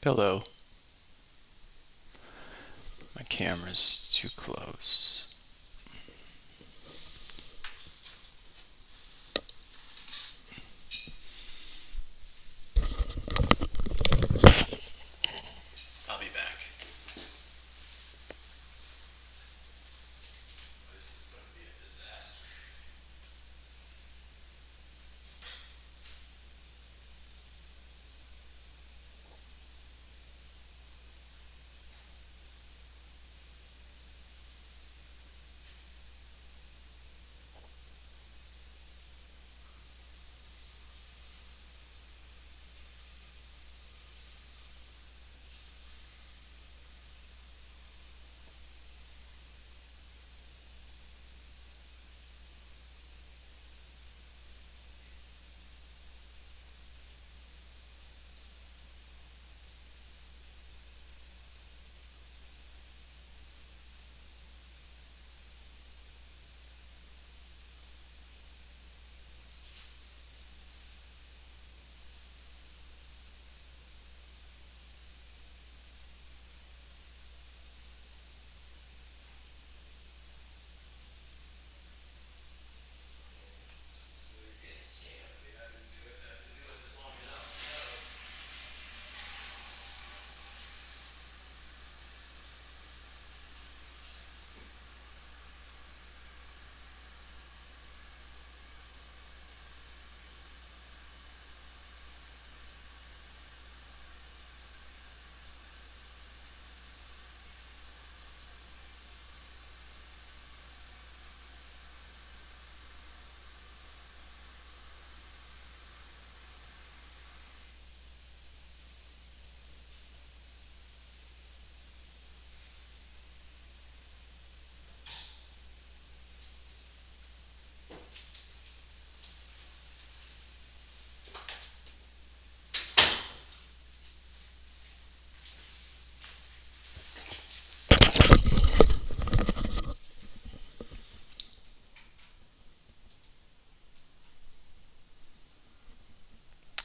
Hello. My camera's too close. I'll be back. This is going to be a disaster.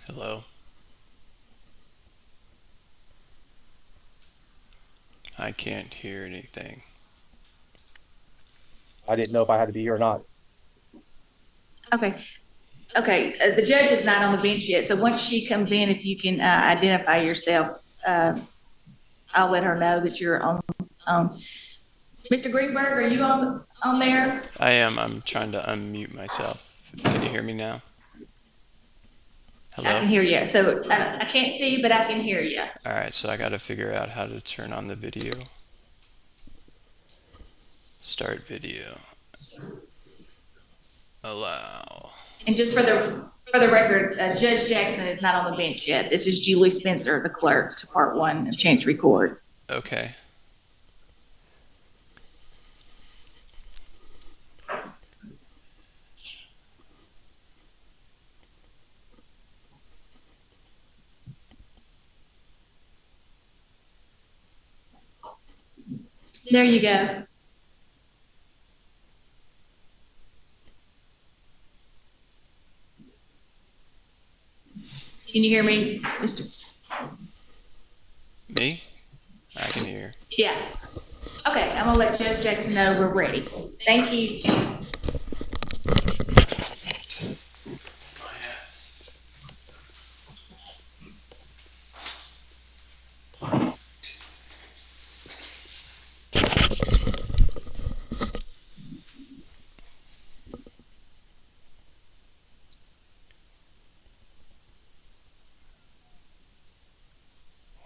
Hello. I can't hear anything. I didn't know if I had to be here or not. Okay. Okay. The judge is not on the bench yet. So once she comes in, if you can identify yourself, I'll let her know that you're on. Mr. Greenberg, are you on there? I am. I'm trying to unmute myself. Can you hear me now? I Hello? can hear you. So I can't see you, but I can hear you. Alright, so I gotta figure out how to turn on the video. Start video. Allow. And just for the record, Judge Jackson is not on the bench yet. This is Julie Spencer, the clerk to Part 1 of Chancery Court. Okay. There you go. Can you hear me? Me? I can hear. Yeah. Okay, I'm gonna let Judge Jackson know we're ready. Thank you. My hats.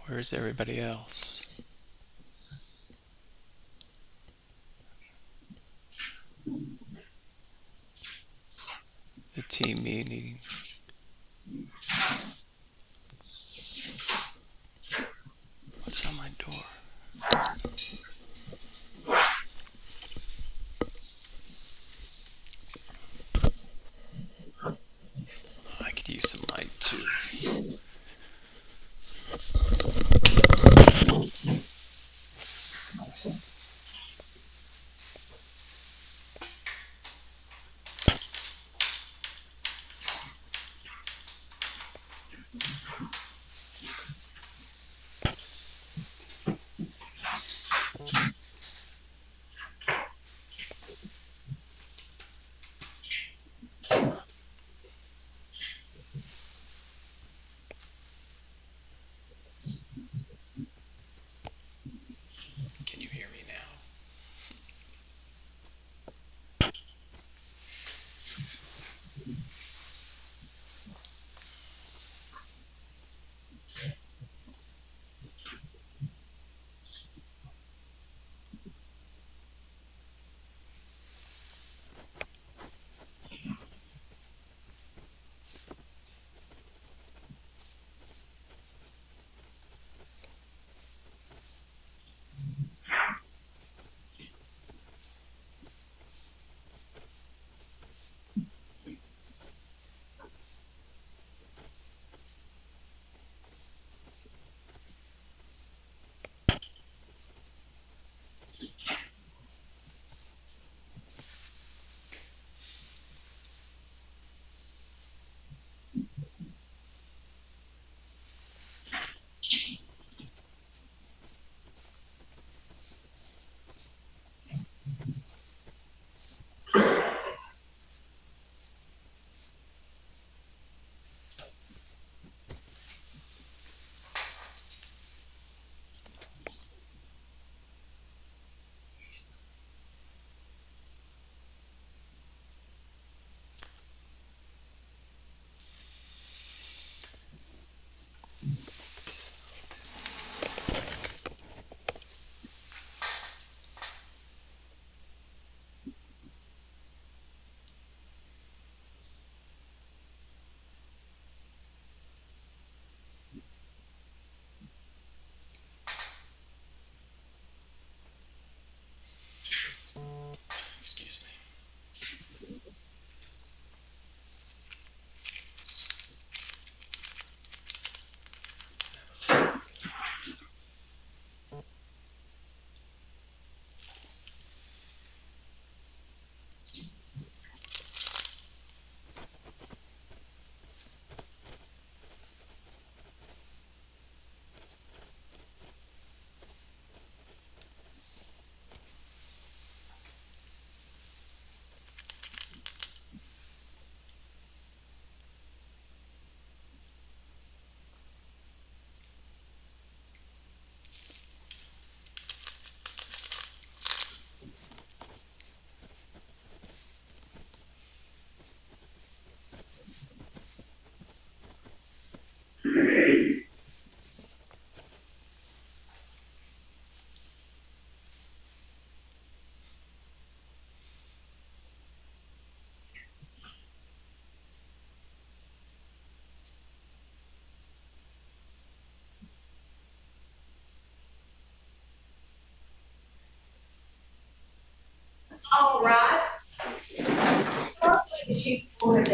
Where's everybody else? The team meeting. What's on my door? I could use some light too.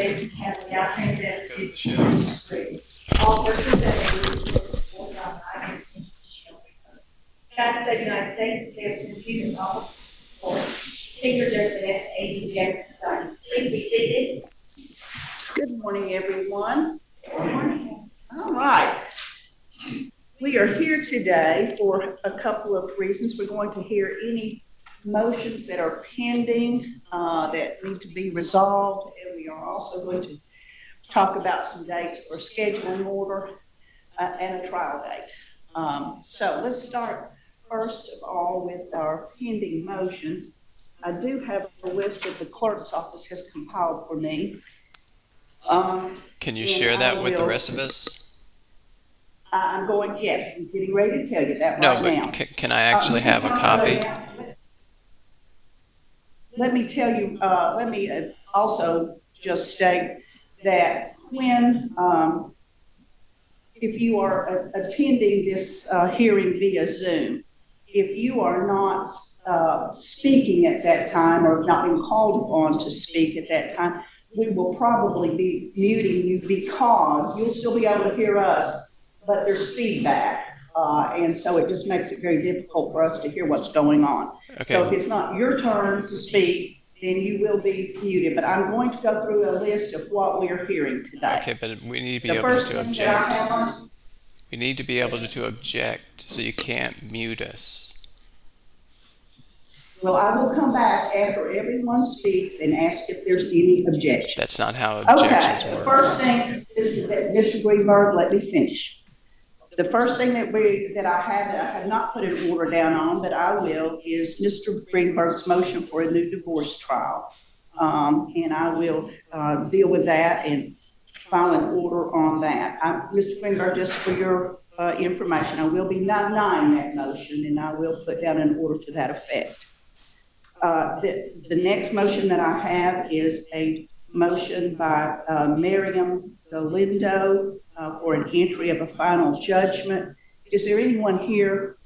Jason County without transgression. Goes the show. All persons that United States, United States, State of Tennessee, is all for senior judge Vanessa A. Jackson presiding. Please be seated. Good morning, everyone. Good morning. All right. We are here today for a couple of reasons. We're going to hear any motions that are pending that need to be resolved, and we are also going to talk about some dates for scheduling order and a trial date. So let's start first of all with our pending motions. I do have a list that the clerk's office has compiled for me. Can you share that with the rest of us? I'm going, yes, I'm getting ready to tell you that No, right but now. can I actually have a copy? Let me tell you, let me also just state that when, if you are attending this hearing via Zoom, if you are not speaking at that time or not being called upon to speak at that time, we will probably be muting you because you'll still be able to hear us, but there's feedback. And so it just makes it very difficult for us to hear what's going on. Okay. So if it's not your turn to speak, then you will be muted. But I'm going to go through a list of what we are hearing today. Okay, but we need to be The able first to thing that I object. have on, We need to be able to object, so you can't mute us. well, I will come back after everyone speaks and ask if there's any objection. That's not how objections Okay, the work. first thing is that Mr. Greenberg, let me finish. The first thing that I have not put an order down on, but I will, is Mr. Greenberg's motion for a new divorce trial. And I will deal with that and file an order on that. Mr. Greenberg, just for your information, I will be denying that motion, and I will put down an order to that effect. The next motion that I have is a motion by Miriam Galindo for an entry of a final judgment. Is there anyone here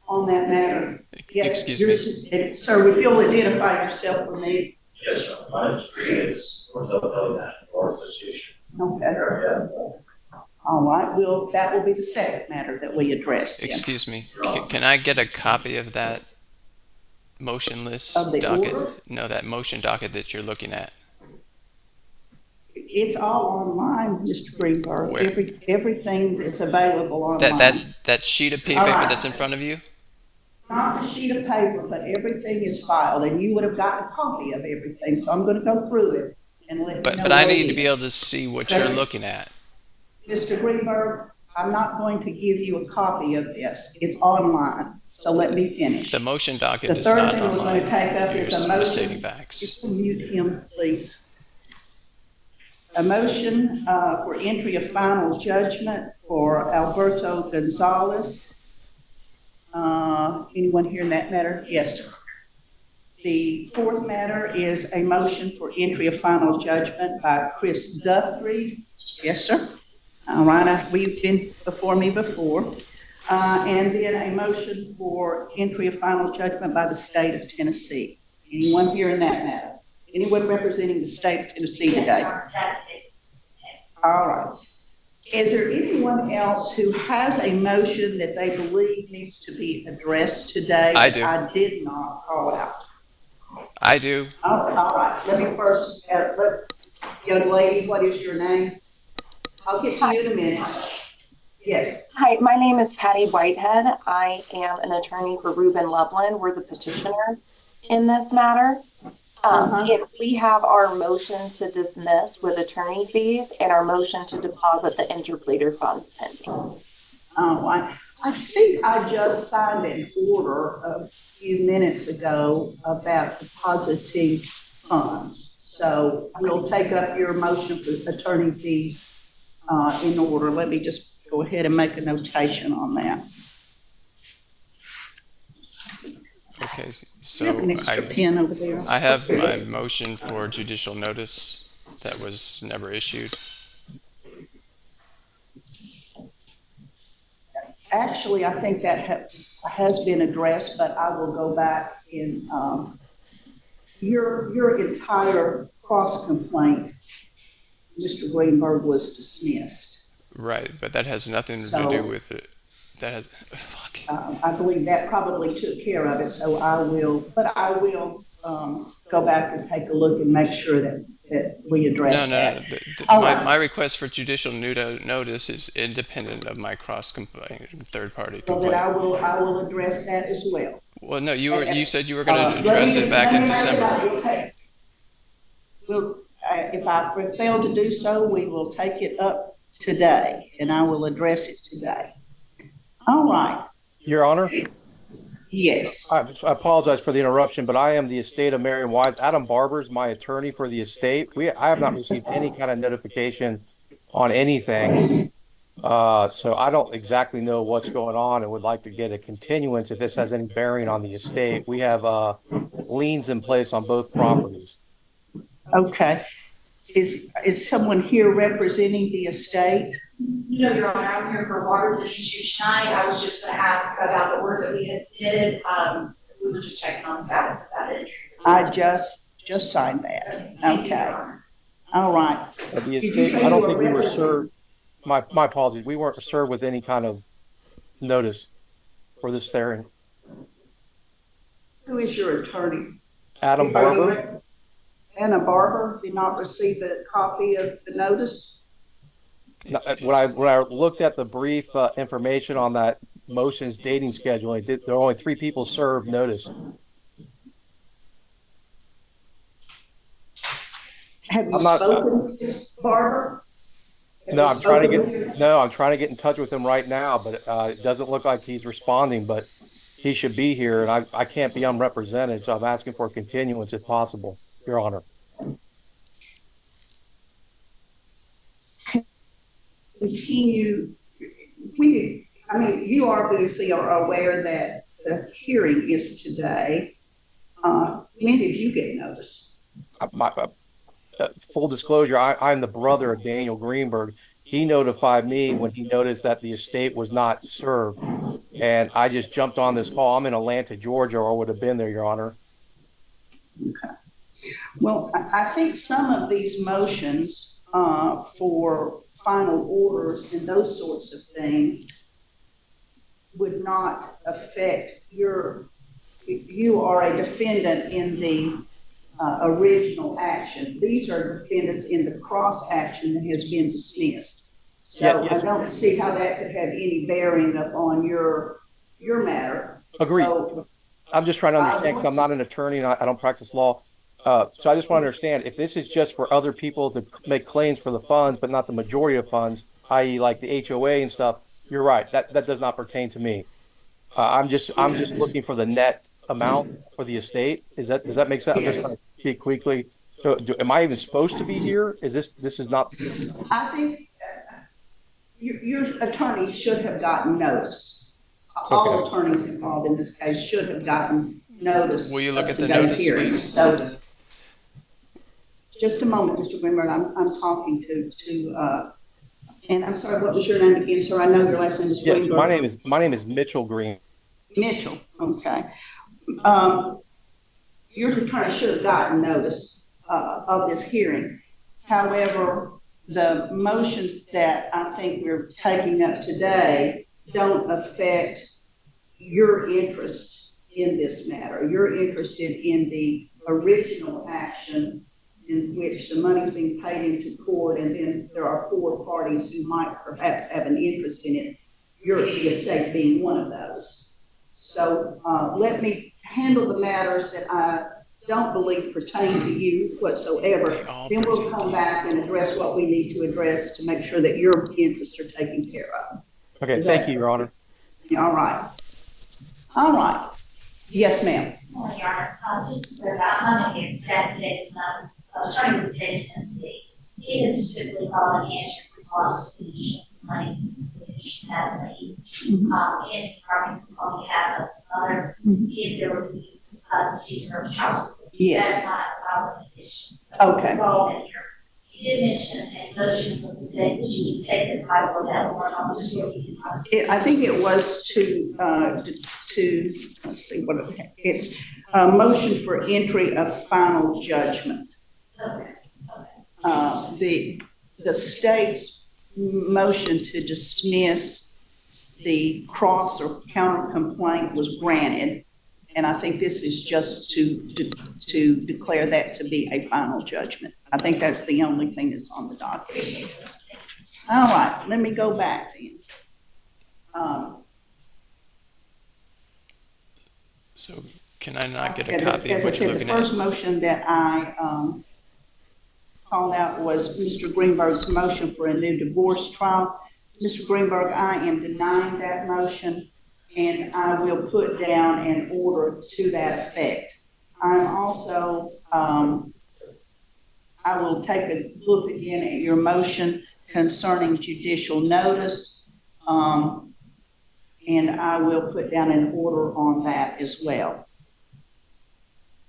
on that matter? Yes, Excuse me. Sir, would you identify yourself for me? Yes, sir. My name is Chris, Orthodox National Bar Association. Okay. All right. That will be the second matter that we address. Excuse me. Can I get a copy of that motion list Of the docket? order? No, that motion docket that you're looking at. It's all online, Mr. Greenberg. Where? Everything is available online. That sheet of paper All right. that's in front of you? Not the sheet of paper, but everything is filed, and you would have gotten a copy of everything, so I'm gonna go through it and let you know. But I what need it to be is. able to see what you're looking at. Mr. Greenberg, I'm not going to give you a copy of this. It's online, so let me finish. The motion docket The is third not thing we're going online. to take up You're is a motion. misstating facts. Mute him, please. A motion for entry of final judgment for Alberto Gonzalez. Anyone here in that matter? Yes, sir. The fourth matter is a motion for entry of final judgment by Chris Guthrie. Yes, sir. All right, we've been before me before. And then a motion for entry of final judgment by the state of Tennessee. Anyone here in that matter? Anyone representing the state of Tennessee today? All right. Is there anyone else who has a motion that they believe needs to be addressed today? I do. I did not call out. I do. All right. Let me first, young lady, what is your name? I'll get to you in a minute. Yes. Hi, my name is Patty Whitehead. I am an attorney for Reuben Loveland. We're the petitioner in this matter. If we have our motion to dismiss with attorney fees and our motion to deposit the interpleader funds pending. I think I just signed an order a few minutes ago about depositing funds. So we'll take up your motion for attorney fees in order. Let me just go ahead and make a notation on that. Okay, so You have an extra pen over there. I have my motion for judicial notice that was never issued. Actually, I think that has been addressed, but I will go back in your entire cross complaint Mr. Greenberg was dismissed. Right, but that has nothing to So- do with it. That has, fuck. I believe that probably took care of it, so I will go back and take a look and make sure that we address that. All right. My request for judicial notice is independent of my cross-complaint, third-party So that complaint. I will address that as well. Well, no, you said you were going to Let address me- it back let me in make it December. out. If I fail to do so, we will take it up today, and I will address it today. All right, Your Honor, yes. I apologize for the interruption, but I am the estate of Marion Wise. Adam Barber's my attorney for the estate. I have not received any kind of notification on anything. So I don't exactly know what's going on and would like to get a continuance if this has any bearing on the estate. We have liens in place on both properties. Okay. Is someone here representing the estate? No, Your Honor, I'm here for Waters and issue tonight. I was just gonna ask about the work that we had submitted. We were just checking on the status of that entry. I just signed that. Thank you, Your Okay, Honor. all right. The Did you estate, say I don't you think were we were representing- served, my apologies, we weren't served with any kind of notice for this hearing. Who is your attorney? Adam Are you Barber? Anna Barber did not receive a copy of the notice? When I looked at the brief information on that motions dating schedule, there were only 3 people served notice. Have you I'm not- spoken to Barber? Have No, you I'm trying to spoken get, no, I'm trying to get in touch with him right now, but it doesn't look like he's responding, but he should be here, and I can't be unrepresented, so I'm asking for a continuance if possible, Your Honor. Continue, you obviously are aware that the hearing is today. When did you get notice? Full disclosure, I'm the brother of Daniel Greenberg. He notified me when he noticed that the estate was not served, and I just jumped on this call. I'm in Atlanta, Georgia, or I would have been there, Your Honor. Okay. Well, I think some of these motions for final orders and those sorts of things would not affect you are a defendant in the original action. These are defendants in the cross action that has been dismissed. So Yeah, yes. I don't see how that could have any bearing upon your matter. Agreed. So, I'm just trying to understand because I'm not an attorney and I don't practice law. So I just want to understand if this is just for other people to make claims for the funds, but not the majority of funds, i.e. like the HOA and stuff, you're right. That does not pertain to me. I'm just looking for the net amount for the estate. Does that make sense? I'm just trying to speak quickly. So am I even supposed to be here? This is not. I think your attorney should have gotten notice. All attorneys involved in this case should have gotten notice. Will you look of at the today's notice, hearing. please? So, just a moment, Mr. Greenberg. I'm talking to and I'm sorry, what was your name again, sir? I know your last name is Yes, Greenberg. my name is Mitchell Green. Mitchell, okay. Your attorney should have gotten notice of this hearing. However, the motions that I think we're taking up today don't affect your interest in this matter. You're interested in the original action in which the money's being paid into court, and then there are 4 parties who might perhaps have an interest in it, the estate being one of those. So let me handle the matters that I don't believe pertain to you whatsoever. Then we'll come back and address what we need to address to make sure that your interests are taken care of. Okay, thank you, Your Honor. All right. All right. Yes, ma'am. Well, Your Honor, just to clarify, I'm not against that case, and I was trying to say to Tennessee. He is just simply calling the answer to loss of condition, money, condition, that money. He is probably only have another inability to constitute her child. Yes. That's not our position. Okay. Involved in here. You did mention a motion for the state, but you just stated that I will that one, I'm just looking at. I think it was to, let's see what it's a motion for entry of final judgment. Okay. the state's motion to dismiss the cross or counter complaint was granted. And I think this is just to declare that to be a final judgment. I think that's the only thing that's on the docket. All right, let me go back then. So can I not get a As copy of I what you're said, looking the at? first motion that I called out was Mr. Greenberg's motion for a new divorce trial. Mr. Greenberg, I am denying that motion, and I will put down an order to that effect. I'm also, I will take a look again at your motion concerning judicial notice, and I will put down an order on that as well.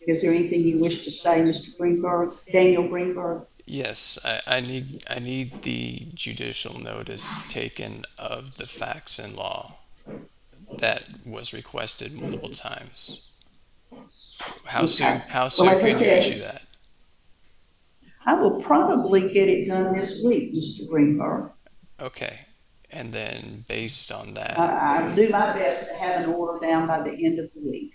Is there anything you wish to say, Mr. Greenberg, Daniel Greenberg? Yes, I need the judicial notice taken of the facts and law that was requested multiple times. How soon Well, as I could you said, issue that? I will probably get it done this week, Mr. Greenberg. Okay, and then based on that, I'll do my best to have an order down by the end of the week.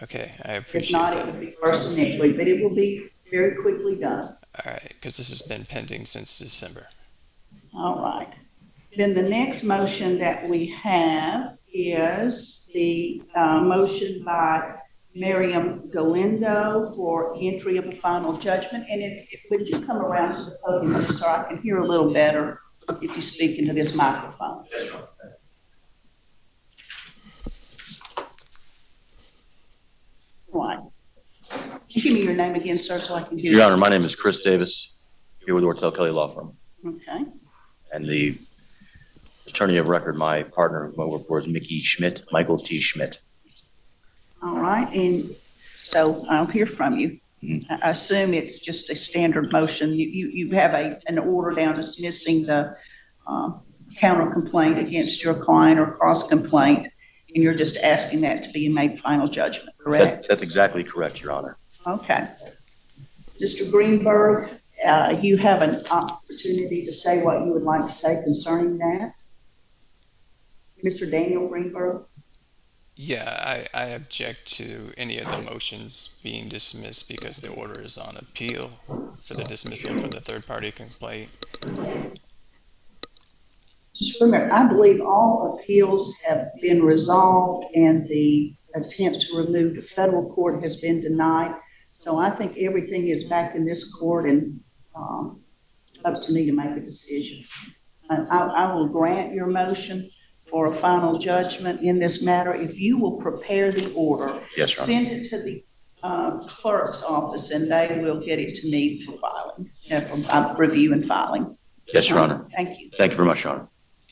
okay, I If appreciate not, it that. will be first of next week, but it will be very quickly done. All right, because this has been pending since December. All right. Then the next motion that we have is the motion by Miriam Galindo for entry of a final judgment. And would you come around to the podium so I can hear a little better if you speak into this microphone? Yes, Your Honor. Right. Give me your name again, sir, so I can hear you. Your Honor, my name is Chris Davis, here with Ortel Kelly Law Firm. Okay. And the attorney of record, my partner, who I work for, is Mickey Schmidt, Michael T. Schmidt. All right. And so I'll hear from you. Mhm. I assume it's just a standard motion. You have an order down dismissing the counter complaint against your client or cross complaint, and you're just asking that to be made final judgment, correct? That's exactly correct, Your Honor. Okay. Mr. Greenberg, you have an opportunity to say what you would like to say concerning that. Mr. Daniel Greenberg? Yeah, I object to any of the motions being dismissed because the order is on appeal for the dismissal for the third-party complaint. Just remember, I believe all appeals have been resolved and the attempt to remove the federal court has been denied. So I think everything is back in this court and up to me to make a decision. I will grant your motion for a final judgment in this matter. If you will prepare the order. Yes, Your Honor. Send it to the clerk's office and they will get it to me for filing, for review and filing. Yes, Your Honor. Thank you. Thank you very much, Your Honor.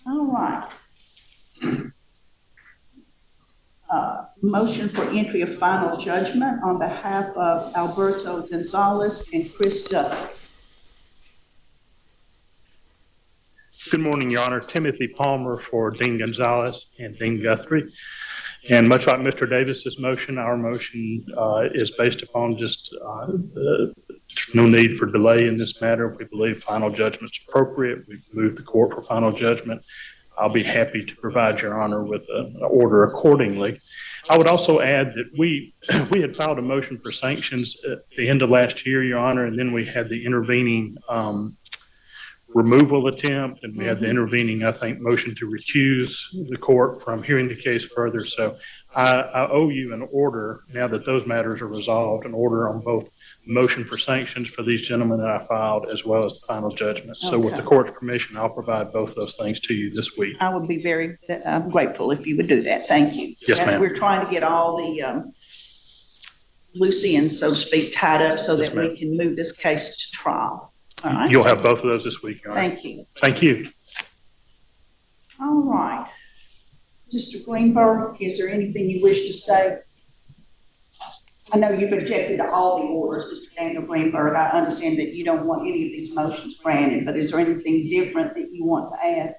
All right. Motion for entry of final judgment on behalf of Alberto Gonzalez and Chris Duffy. Good morning, Your Honor. Timothy Palmer for Dean Gonzalez and Dean Guthrie. And much like Mr. Davis's motion, our motion is based upon just no need for delay in this matter. We believe final judgment's appropriate. We've moved the court for final judgment. I'll be happy to provide Your Honor with an order accordingly. I would also add that we had filed a motion for sanctions at the end of last year, Your Honor, and then we had the intervening removal attempt, and we had the intervening, I think, motion to recuse the court from hearing the case further. So I owe you an order, now that those matters are resolved, an order on both motion for sanctions for these gentlemen that I filed, as well as the final judgment. So with the court's permission, I'll provide both those things to you this week. I would be very grateful if you would do that. Thank you. Yes, ma'am. We're trying to get all the loose ends, so to speak, tied up so Yes, that ma'am. we can move this case to trial. All right. You'll have both of those this week, Your Honor. Thank you. Thank you. All right. Mr. Greenberg, is there anything you wish to say? I know you've objected to all the orders, Mr. Daniel Greenberg. I understand that you don't want any of these motions granted, but is there anything different that you want to add?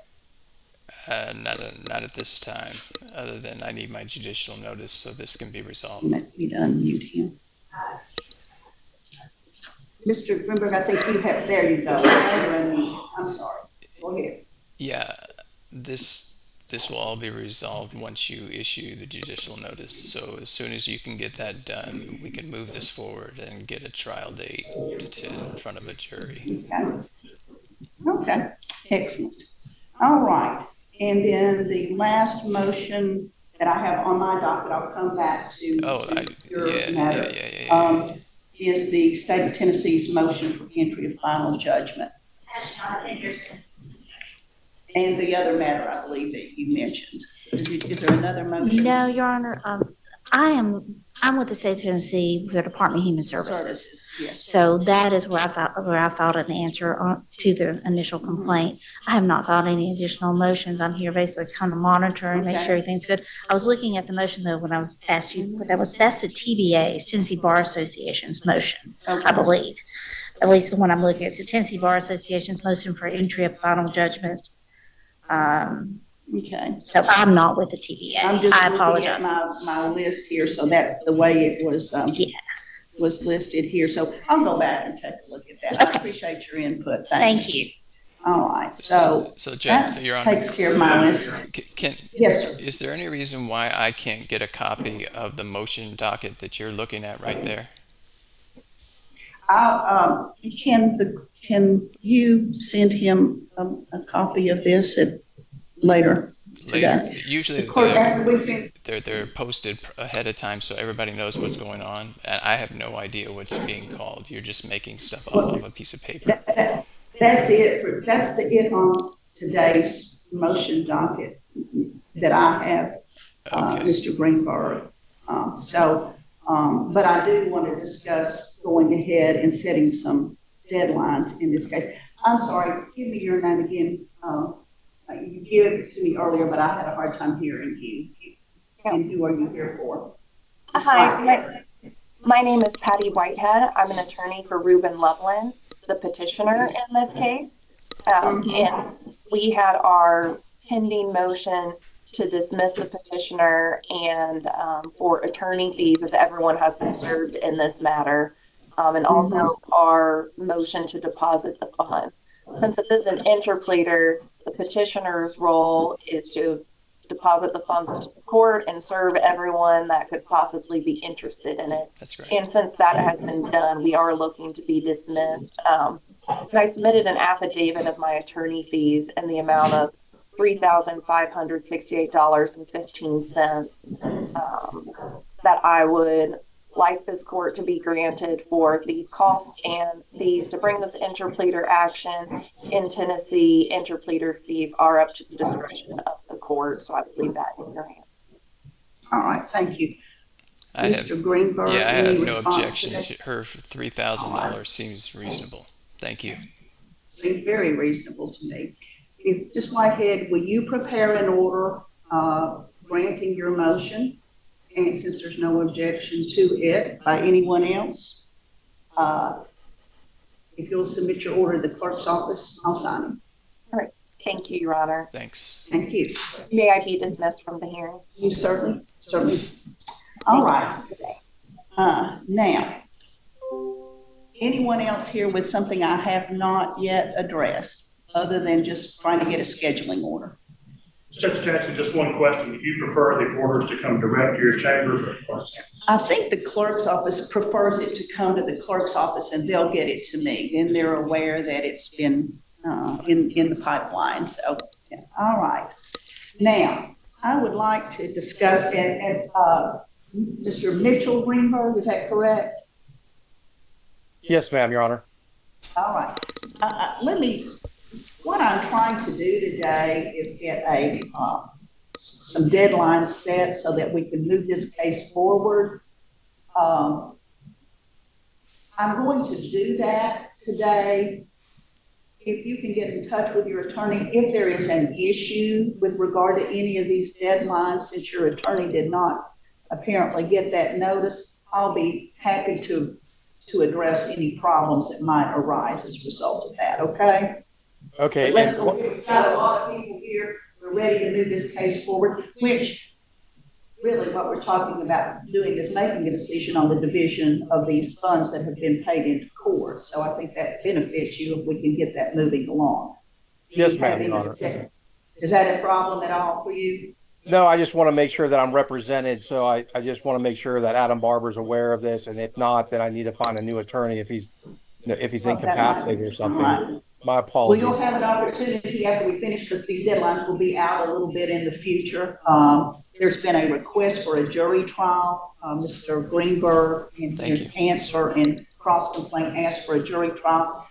Not at this time, other than I need my judicial notice so this can be resolved. Let me unmute him. Mr. Greenberg, I think you have, there you go. I'm sorry. Go ahead. Yeah, this will all be resolved once you issue the judicial notice. So as soon as you can get that done, we can move this forward and get a trial date in front of a jury. Okay, excellent. All right, and then the last motion that I have on my docket, I'll come back to your matter, is the state of Tennessee's motion for entry of final judgment. And the other matter, I believe, that you mentioned. Is there another motion? No, Your Honor, I'm with the state of Tennessee, the Department of Human Services. Yes. So that is where I filed an answer to the initial complaint. I have not filed any additional motions. I'm here basically kind of monitoring, make sure everything's good. I was looking at the motion though when I was asked you, that's the TBA's, Tennessee Bar Association's motion, I believe. At least the one I'm looking at. It's the Tennessee Bar Association's motion for entry of final judgment. Okay. So I'm not with the TBA. I'm just I looking apologize. at my list here, so that's the way it was. Yes. Was listed here, so I'll go back and take a look at that. I appreciate your input. Thank you. All right, so Jen, that Your Honor, takes care of my list. Yes, sir. Is there any reason why I can't get a copy of the motion docket that you're looking at right there? Can you send him a copy of this later? Today? Usually they're posted ahead of time so everybody knows what's going on. And I have no idea what's being called. You're just making stuff up of a piece of paper. That's it. That's it on today's motion docket that I have, Mr. Greenberg. But I do want to discuss going ahead and setting some deadlines in this case. I'm sorry, give me your name again. You gave it to me earlier, but I had a hard time hearing you. And who are you here for? Hi, my name is Patty Whitehead. I'm an attorney for Reuben Loveland, the petitioner in this case. And we had our pending motion to dismiss the petitioner and for attorney fees, as everyone has been served in this matter, and also our motion to deposit the funds. Since this is an interpleader, the petitioner's role is to deposit the funds into the court and serve everyone that could possibly be interested in it. That's right. And since that has been done, we are looking to be dismissed. And I submitted an affidavit of my attorney fees in the amount of $3,568.15 that I would like this court to be granted for the cost and fees to bring this interpleader action in Tennessee. Interpleader fees are up to the discretion of the court, so I would leave that in your hands. All right, thank you. Mr. Greenberg, I have no objection to her. $3,000 seems reasonable. Thank you. Seems very reasonable to me. If Ms. Whitehead, will you prepare an order granting your motion? And since there's no objection to it by anyone else, if you'll submit your order to the clerk's office, I'll sign it. All right. Thank you, Your Honor. Thank you. May I be dismissed from the hearing? You certainly. All right. Now, anyone else here with something I have not yet addressed, other than just trying to get a scheduling order? Judge Jackson, just one question. Do you prefer the orders to come direct to your chambers or? I think the clerk's office prefers it to come to the clerk's office and they'll get it to me. Then they're aware that it's been in the pipeline. So, yeah. All right. Now, I would like to discuss, and Mr. Mitchell Greenberg, is that correct? Yes, ma'am, Your Honor. All right. What I'm trying to do today is get some deadlines set so that we can move this case forward. I'm going to do that today. If you can get in touch with your attorney, if there is an issue with regard to any of these deadlines, since your attorney did not apparently get that notice, I'll be happy to address any problems that might arise as a result of that, okay? Okay. We've got a lot of people here. We're ready to move this case forward, which really what we're talking about doing is making a decision on the division of these funds that have been paid into court. So I think that benefits you if we can get that moving along. Yes, ma'am, Your Honor. Is that a problem at all for you? No, I just want to make sure that I'm represented. So I just want to make sure that Adam Barber's aware of this. And if not, then I need to find a new attorney if he's incapacitated or something. Right. My Well, apologies. you'll have an opportunity after we finish, because these deadlines will be out a little bit in the future. There's been a request for a jury trial. Mr. Greenberg and his answer and cross complaint asked for a jury trial.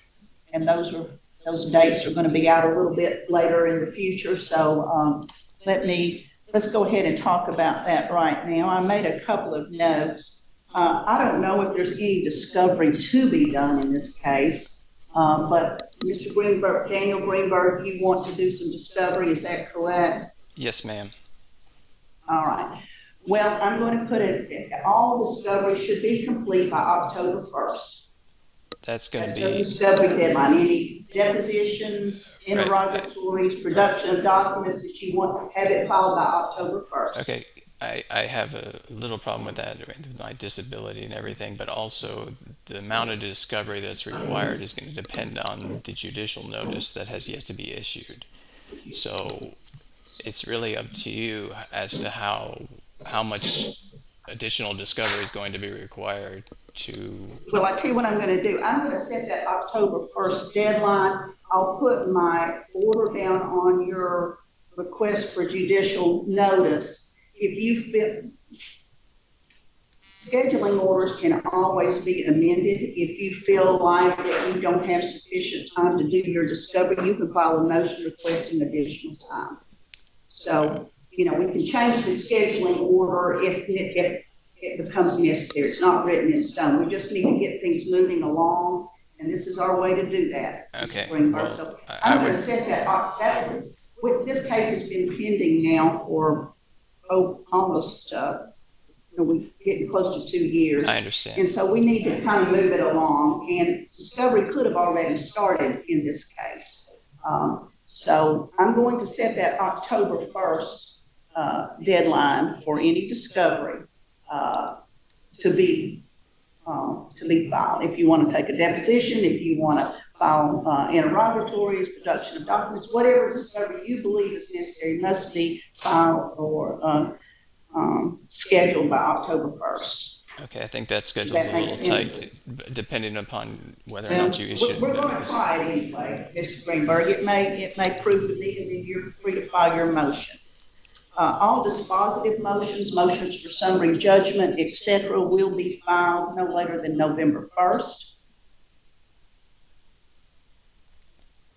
And those dates are going to be out a little bit later in the future. So let's go ahead and talk about that right now. I made a couple of notes. I don't know if there's any discovery to be done in this case. But Mr. Greenberg, Daniel Greenberg, you want to do some discovery, is that correct? Yes, ma'am. All right. Well, I'm going to put it, all discovery should be complete by October 1st. That's going to That's the be, discovery deadline. Any depositions, interrogatories, production of documents that you want, have it filed by October 1st. okay. I have a little problem with that, with my disability and everything, but also the amount of discovery that's required is going to depend on the judicial notice that has yet to be issued. So it's really up to you as to how much additional discovery is going to be required to... Well, I tell you what I'm going to do. I'm going to set that October 1st deadline. I'll put my order down on your request for judicial notice. If you feel, scheduling orders can always be amended. If you feel like that you don't have sufficient time to do your discovery, you can file a motion requesting additional time. So, we can change the scheduling order if it becomes necessary. It's not written in stone. We just need to get things moving along, and this is our way to do that. Okay. Well, so I'm going to set that. This case has been pending now for almost, we're getting close to 2 years. I understand. And so we need to kind of move it along, and discovery could have already started in this case. So I'm going to set that October 1st deadline for any discovery to be filed. If you want to take a deposition, if you want to file interrogatories, production of documents, whatever discovery you believe is necessary must be filed or scheduled by October 1st. Okay, I think that schedule is a little tight, depending upon whether or not you issue. We're going to try it anyway, Mr. Greenberg. It may prove to be, and then you're free to file your motion. All dispositive motions for summary judgment, etc., will be filed no later than November 1st.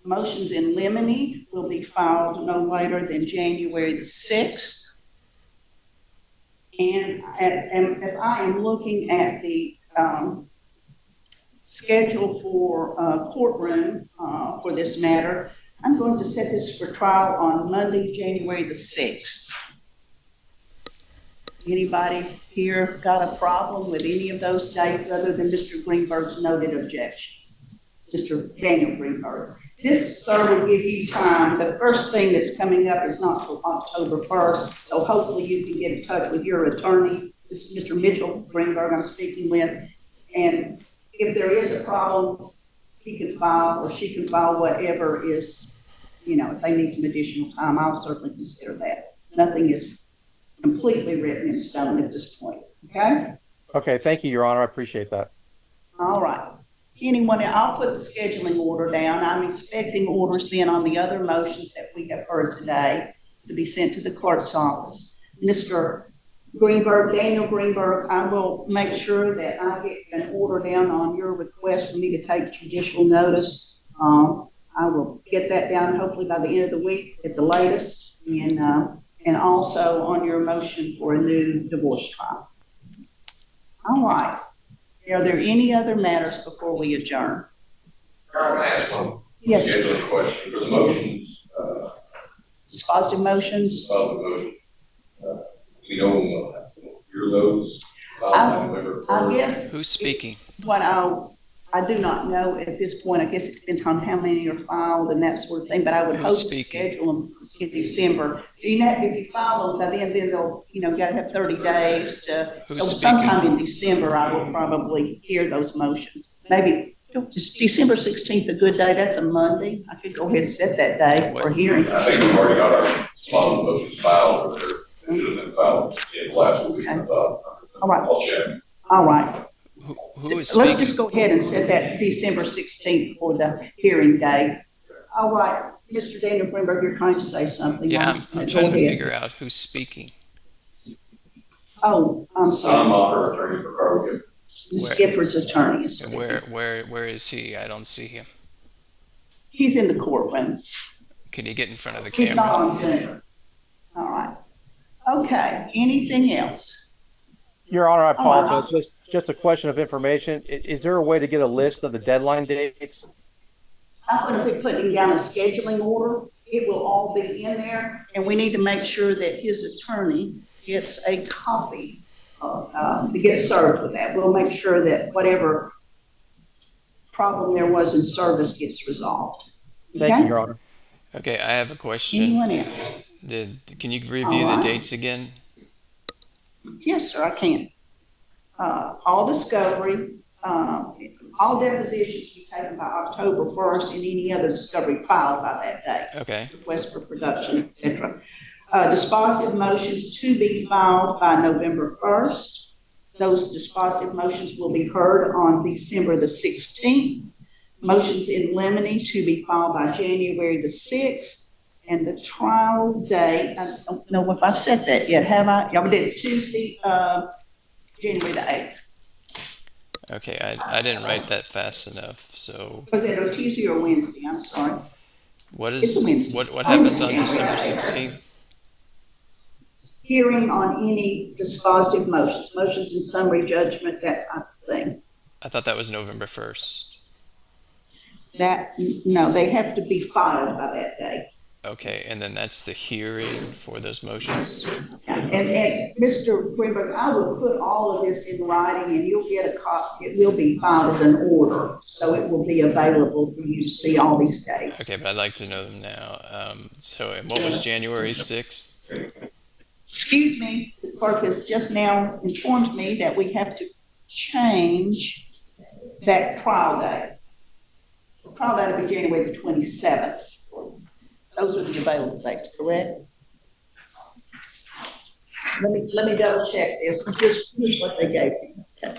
Motions in limine will be filed no later than January the 6th. And if I am looking at the schedule for courtroom for this matter, I'm going to set this for trial on Monday, January the 6th. Anybody here got a problem with any of those dates other than Mr. Greenberg's noted objection? Mr. Daniel Greenberg. This, sir, will give you time. The first thing that's coming up is not till October 1st, so hopefully you can get in touch with your attorney. This is Mr. Mitchell Greenberg I'm speaking with. And if there is a problem, he can file or she can file whatever is, if they need some additional time, I'll certainly consider that. Nothing is completely written in stone at this point, okay? Okay, thank you, Your Honor. I appreciate that. All right. I'll put the scheduling order down. I'm expecting orders then on the other motions that we have heard today to be sent to the clerk's office. Mr. Greenberg, Daniel Greenberg, I will make sure that I get an order down on your request for me to take judicial notice. I will get that down hopefully by the end of the week at the latest, and also on your motion for a new divorce trial. All right. Are there any other matters before we adjourn? I want to ask one Yes. scheduling question for the motions. Dispositive motions? Of the motion. We don't hear those. I guess Who's speaking? what I I do not know at this point. I guess it depends on how many are filed and that sort of thing, but I would hope Who's to speaking? schedule them in December. You know, if you file them, by then they'll, you know, you gotta have 30 days to, Who's so sometime speaking? in December, I will probably hear those motions. Maybe, is December 16th a good day? That's a Monday. I could go ahead and set that day for hearing. I think we've already got our small motions filed, or there should have been filed in the last week. All right. I'll check. All right. Who is Let's speaking? just go ahead and set that December 16th for the hearing day. All right, Mr. Daniel Greenberg, you're trying to say something. Yeah, I'm Go trying to ahead. figure out who's speaking. Oh, I'm I'm sorry. our attorney for Probingand. Ms. Where- Gifford's attorneys. And where is he? I don't see him. He's in the courtroom. Can you get in front of the He's not camera? on Zoom. All right. Okay, anything else? Your Honor, I All right. apologize. Just a question of information. Is there a way to get a list of the deadline dates? I'm going to be putting down a scheduling order. It will all be in there, and we need to make sure that his attorney gets a copy of, to get served with that. We'll make sure that whatever problem there was in service gets resolved. Thank Okay? you, Your Honor. Okay, I have a question. Anyone else? Can you review the Alright. dates again? Yes, sir, I can. All discovery, all depositions to be taken by October 1st, and any other discovery filed by that day. Okay, Request for production, et cetera. Dispositive motions to be filed by November 1st. Those dispositive motions will be heard on December the 16th. Motions in limine to be filed by January the 6th. And the trial date, I don't know if I've set that yet, have I? Y'all did it Tuesday, January the 8th. okay, I didn't write that fast enough, so Was it a Tuesday or Wednesday? I'm sorry. what It's a is, Wednesday. what happens on December 16th? Hearing on any dispositive motions, motions in summary judgment, that type of thing. I thought that was November 1st. No, they have to be filed by that day. Okay, and then that's the hearing for those motions? And Mr. Greenberg, I will put all of this in writing and you'll get a copy. It will be filed as an order, so it will be available for you to see all these dates. Okay, but I'd like to know them now. So, and what was January 6th? Excuse me, the clerk has just now informed me that we have to change that trial date. Trial date will be January the 27th. Those are the available dates, correct? Let me double check this. Here's what they gave me. Okay.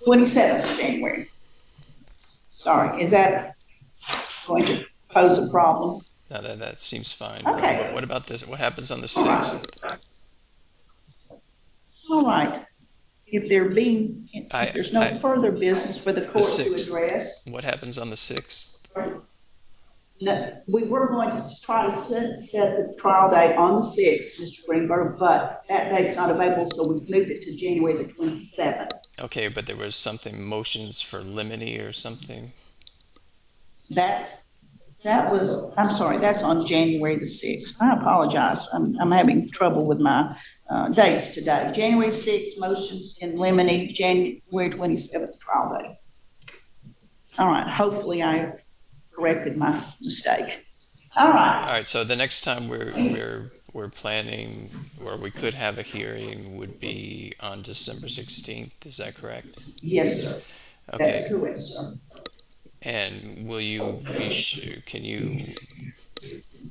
27th of January. Sorry, is that going to pose a problem? No, that seems fine. Okay. What about this? What happens on the 6th? All right. If there's no further business for the court to 6th. address, What happens on the 6th? no, we were going to try to set the trial date on the 6th, Mr. Greenberg, but that date's not available, so we've moved it to January the 27th. Okay, but there was something, motions for limine or something? I'm sorry, that's on January the 6th. I apologize. I'm having trouble with my dates today. January 6th, motions in limine, January 27th, trial date. All right, hopefully I corrected my mistake. All right. All right, so the next time we're planning, or we could have a hearing, would be on December 16th, is that correct? Yes, sir. That's Okay, correct, sir. and can you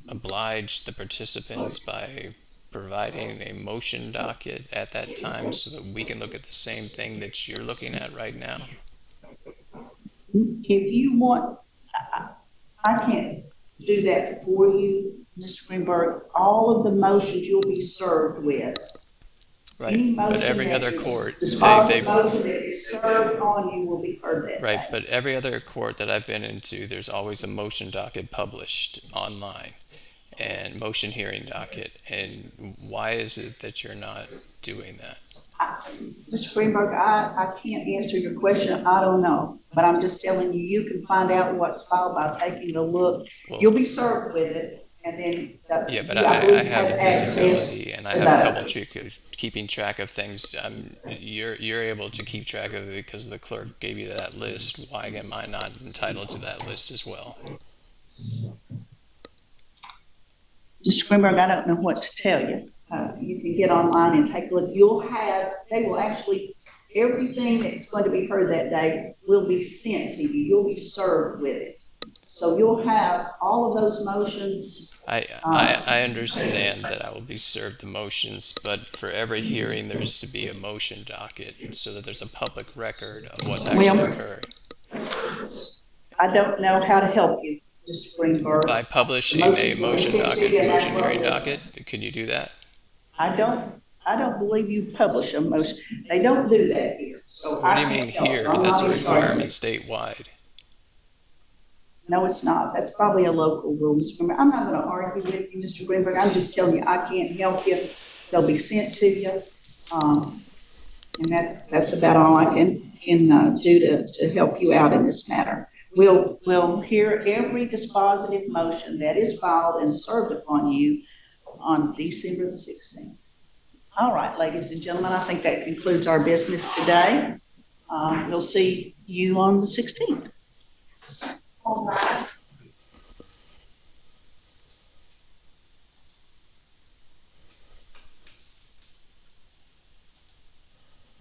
oblige the participants by providing a motion docket at that time so that we can look at the same thing that you're looking at right now? If you want, I can't do that for you, Mr. Greenberg. All of the motions you'll be served with. Any Right, but motion every that other is- court, dispositive motion that is served on you will be heard that right, day. but every other court that I've been into, there's always a motion docket published online and motion hearing docket. And why is it that you're not doing that? Mr. Greenberg, I can't answer your question. I don't know. But I'm just telling you, you can find out what's filed by taking a look. Well- You'll be served with it. And then. Yeah, but you, I believe have a access disability and I to have those. trouble keeping track of things. You're able to keep track of it because the clerk gave you that list. Why am I not entitled to that list as well? Mr. Greenberg, I don't know what to tell you. You can get online and take a look. They will actually, everything that's going to be heard that day will be sent to you. You'll be served with it. So you'll have all of those motions. I understand that I will be served the motions, but for every hearing, there's to be a motion docket so that there's a public record of what's actually occurring. I don't know how to help you, Mr. Greenberg. By publishing a motion docket, motion hearing docket, can you do that? I don't believe you publish a motion. They don't do that here. So What do you mean here? That's a requirement statewide. No, it's not. That's probably a local rule, Mr. Greenberg. I'm not going to argue with you, Mr. Greenberg. I'm just telling you, I can't help you. They'll be sent to you. And that's about all I can do to help you out in this matter. We'll hear every dispositive motion that is filed and served upon you on December the 16th. All right, ladies and gentlemen, I think that concludes our business today. We'll see you on the 16th. All right.